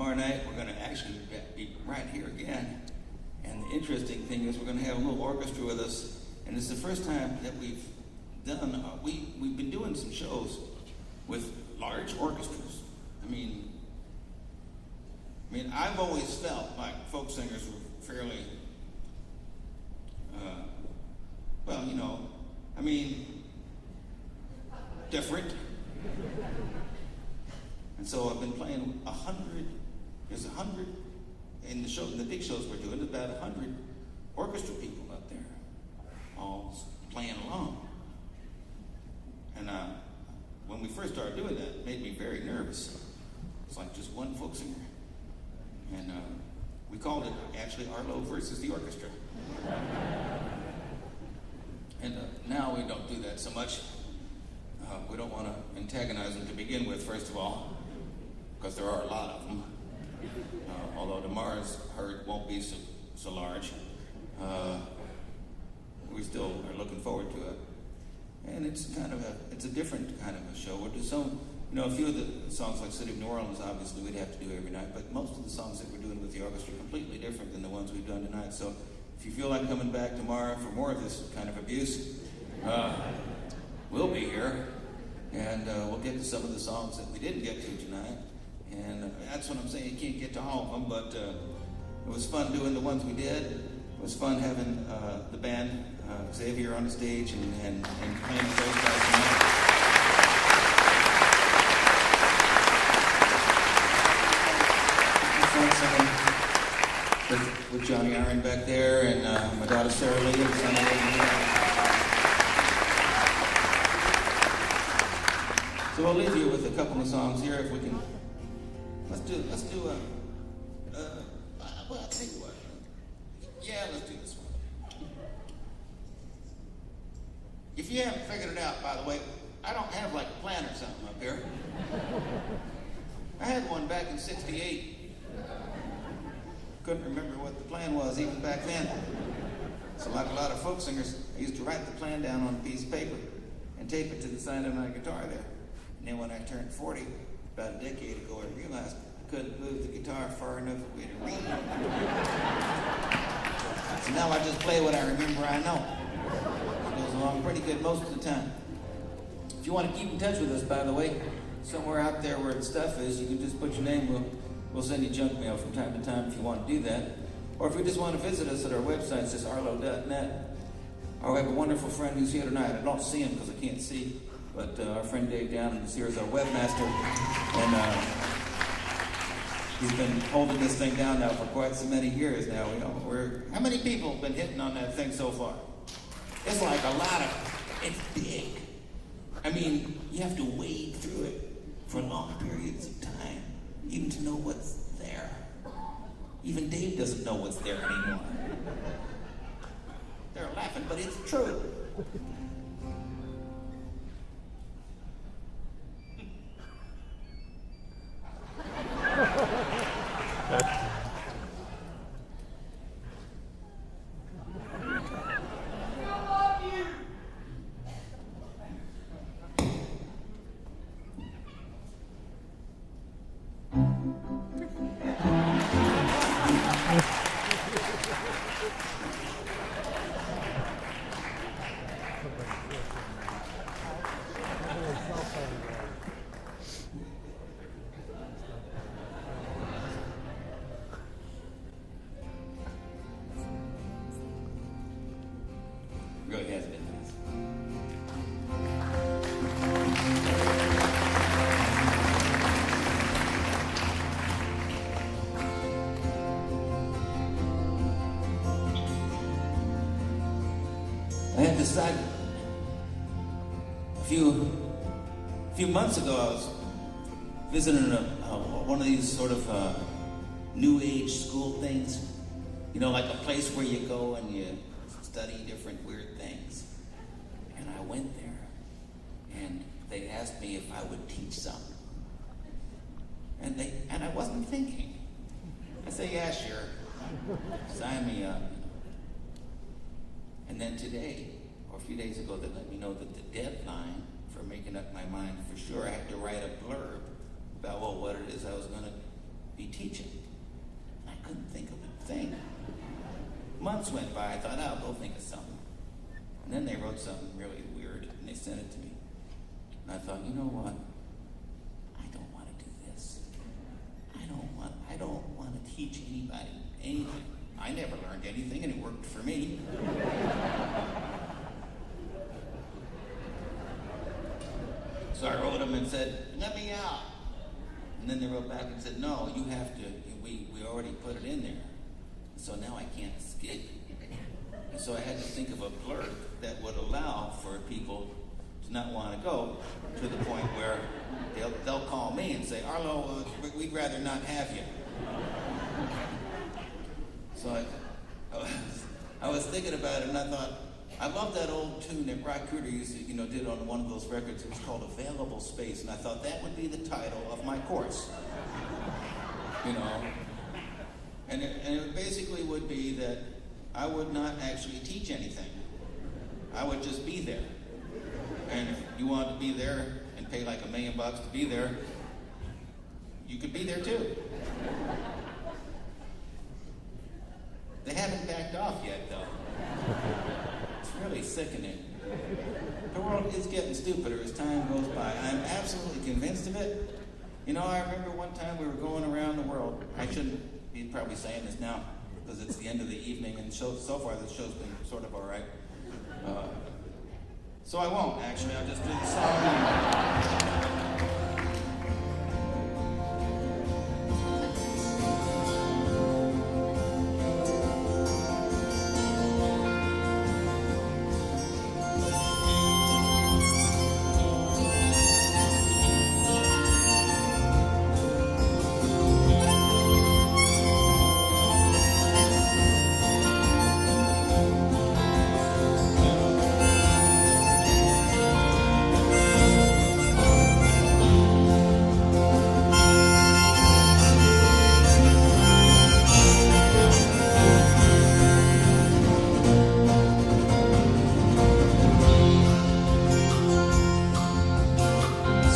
tomorrow night we're going to actually be right here again. And the interesting thing is we're going to have a little orchestra with us. And it's the first time that we've done, we've been doing some shows with large orchestras. I mean, I've always felt like folk singers were fairly, different. And so I've been playing 100, there's 100, in the big shows we're doing, there's about 100 orchestra people up there, all playing along. And when we first started doing that, it made me very nervous. It's like just one folk singer. And we called it actually Arlo versus the orchestra. And now we don't do that so much. We don't want to antagonize them to begin with, first of all, because there are a lot of them. Although tomorrow's herd won't be so large, we still are looking forward to it. And it's a different kind of a show. We'll do some, a few of the songs like City of New Orleans, obviously we'd have to do every night, but most of the songs that we're doing with the orchestra are completely different than the ones we've done tonight. So if you feel like coming back tomorrow for more of this kind of abuse, we'll be here, and we'll get to some of the songs that we didn't get to tonight. And that's what I'm saying, you can't get to all of them, but it was fun doing the ones we did. It was fun having the band, Xavier, on the stage and playing with those guys tonight. With Johnny Iron back there, and my daughter Sarah Lee. So I'll leave you with a couple of songs here, if we can. Let's do I'll tell you what. Yeah, let's do this one. If you haven't figured it out, by the way, I don't have like a plan or something up here. I had one back in '68. Couldn't remember what the plan was even back then. So like a lot of folk singers, I used to write the plan down on a piece of paper and tape it to the side of my guitar there. And then when I turned 40, about a decade ago, I realized I couldn't move the guitar far enough for me to read. So now I just play what I remember I know. It goes along pretty good most of the time. If you want to keep in touch with us, by the way, somewhere out there where the stuff is, you can just put your name. We'll send you junk mail from time to time if you want to do that. Or if you just want to visit us at our website, it's just arlo.net. Or we have a wonderful friend who's here tonight. I don't see him because I can't see, but our friend Dave Down is here as our webmaster. And he's been holding this thing down now for quite so many years now. How many people have been hitting on that thing so far? It's like a lot of, it's big. I mean, you have to wade through it for long periods of time, even to know what's there. Even Dave doesn't know what's there anymore. They're laughing, but it's true. I had decided a few months ago, I was visiting one of these sort of new age school things, like a place where you go and you study different weird things. And I went there, and they asked me if I would teach some, and I wasn't thinking. I said, yeah, sure, sign me up. And then today, or a few days ago, they let me know that the deadline for making up my mind for sure, I had to write a blurb about what it is I was going to be teaching. months went by, I thought, oh, they'll think of something. And then they wrote something really weird, and they sent it to me. And I thought, you know what? I don't want to do this. I don't want to teach anybody anything. I never learned anything, and it worked for me. So I wrote them and said, let me out. And then they wrote back and said, no, you have to, we already put it in there. So now I can't escape. And so I had to think of a blurb that would allow for people to not want to go to the point where they'll call me and say, Arlo, we'd rather not have you. So I was thinking about it, and I thought, I love that old tune that Rock Cooter used to, did on one of those records. It was called Available Space, and I thought that would be the title of my course. And it basically would be that I would not actually teach anything. I would just be there. And if you wanted to be there and pay like $1 million to be there, you could be there too. They haven't backed off yet, though. It's really sickening. The world is getting stupider as time goes by. I'm absolutely convinced of it. I remember one time we were going around the world. I shouldn't be probably saying this now because it's the end of the evening, and so far the show's been sort of all right. So I won't, actually. I'll just do the song.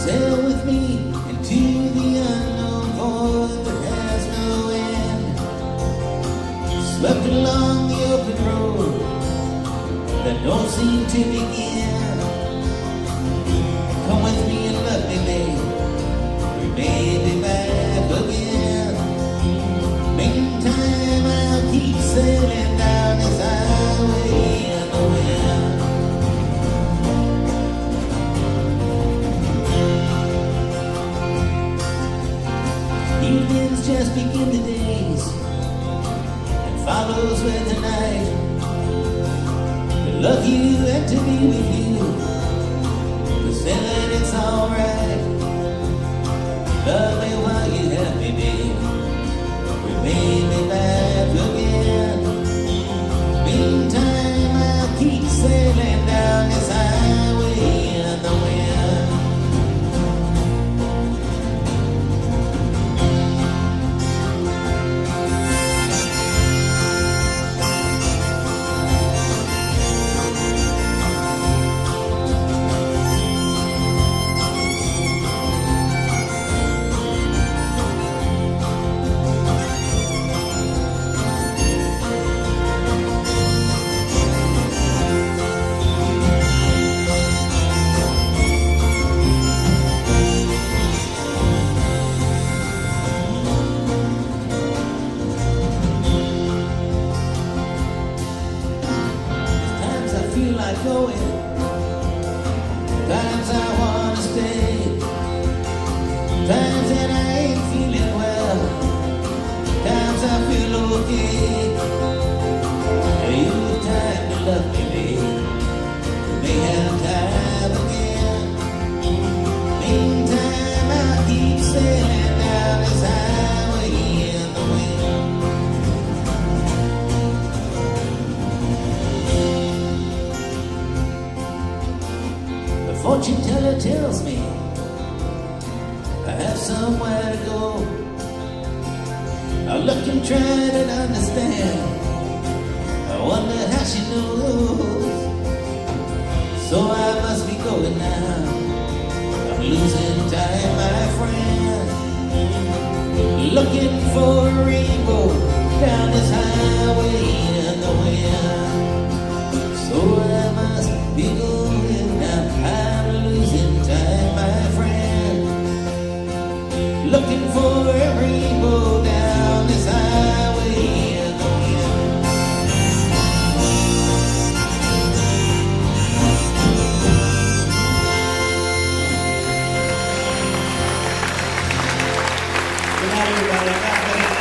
Sail with me into the unknown void that has no end. Swept along the open road that don't seem to begin. Come with me and love me, babe. We may be back again. Meantime, I'll keep sailing down this highway in the wind. Evenings just begin the days and follows with the night. To love you and to be with you, to say that it's alright. Love me while you have me, babe. We may be back again. Meantime, I'll keep sailing down this highway in the wind. Going. Times I wanna stay. Times that I ain't feeling well. Times I feel okay. You've time to love me, babe. We may have time again. Meantime, I'll keep sailing down this highway in the wind. Fortune teller tells me I have somewhere to go. I look and try to understand. I wonder how she knows. So I must be going now. I'm losing time, my friend. Looking for a rainbow down this highway in the wind. So I must be going now. I'm losing time, my friend. Looking for a rainbow down this highway in the wind. Good night, everybody. God bless you.